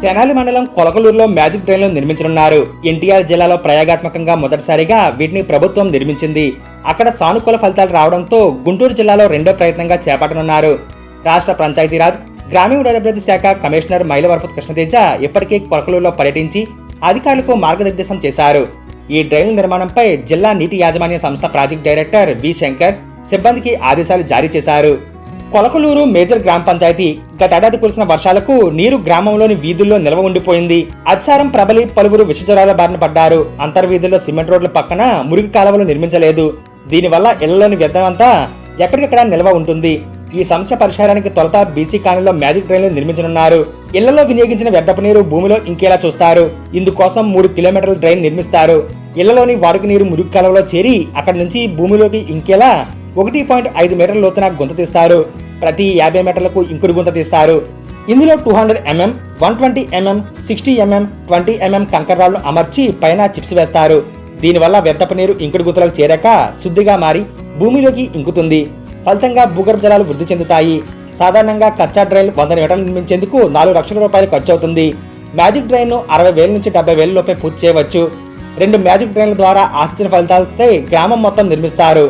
తెనాలి మండలం కొలకలూరులో మ్యాజిక్ డ్రైన్లు నిర్మించనున్నారు. ఎన్టీఆర్ జిల్లాలో ప్రయోగాత్మకంగా మొదటిసారిగా వీటిని ప్రభుత్వం నిర్మించింది. అక్కడ సానుకూల ఫలితాలు రావడంతో గుంటూరు జిల్లాలో రెండో ప్రయత్నంగా చేపట్టనున్నారు. రాష్ట్ర పంచాయతీరాజ్ గ్రామీణాభివృద్ధి శాఖ కమిషనర్ మైలవరపు కృష్ణతేజ ఇప్పటికే కొలకలూరులో పర్యటించి అధికారులకు మార్గనిర్దేశం చేశారు. ఈ డ్రైన్ల నిర్మాణంపై జిల్లా నీటి యాజమాన్య సంస్థ ప్రాజెక్ట్ డైరెక్టర్ వి శంకర్ సిబ్బందికి ఆదేశాలు జారీ చేశారు. కొలకలూరు మేజర్ గ్రామ పంచాయతీ గతేడాది కురిసిన వర్షాలకు నీరు గ్రామంలోని వీధుల్లో నిల్వ ఉండిపోయింది. అతిసారం ప్రబలి పలువురు విషజ్వరాల బారిన పడ్డారు. అంతర్వీధుల్లో సిమెంట్ రోడ్ల పక్కన మురికి కాలువలు నిర్మించలేదు. దీనివల్ల ఇళ్లలోని వ్యర్థమంతా ఎక్కడికక్కడ నిల్వ ఉంటుంది. ఈ సమస్య పరిష్కారానికి తొలుత బీసీ కాలనీలో మ్యాజిక్ డ్రైన్లు నిర్మించనున్నారు. ఇళ్లలో వినియోగించిన వ్యర్థపు నీరు భూమిలో ఇంకేలా చూస్తారు. ఇందుకోసం 3 కిలోమీటర్ల డ్రైన్ నిర్మిస్తారు. ఇళ్లలోని వాడుక నీరు మురికి కాలువలో చేరి అక్కడి నుంచి భూమిలోకి ఇంకేలా 1.5 మీటర్ల లోతున గుంత తీస్తారు. ప్రతి 50 మీటర్లకు ఇంకుడు గుంత తీస్తారు. ఇందులో 200 mm, 120 mm, 60 mm, 20 mm కంకర్రాళ్లు అమర్చి పైన చిప్స్ వేస్తారు. దీనివల్ల వ్యర్థపు నీరు ఇంకుడు గుంతలకు చేరాక శుద్ధిగా మారి భూమిలోకి ఇంకుతుంది. ఫలితంగా భూగర్భ జలాలు వృద్ధి చెందుతాయి. సాధారణంగా కచ్చా డ్రైన్ 100 మీటర్లు నిర్మించేందుకు 4 లక్షల రూపాయలు ఖర్చు అవుతుంది. మ్యాజిక్ డ్రైన్ ను 60,000 నుంచి 70,000 లోపే పూర్తి చేయవచ్చు. 2 మ్యాజిక్ డ్రైన్ల ద్వారా ఆశించిన ఫలితాలపై గ్రామం మొత్తం నిర్మిస్తారు.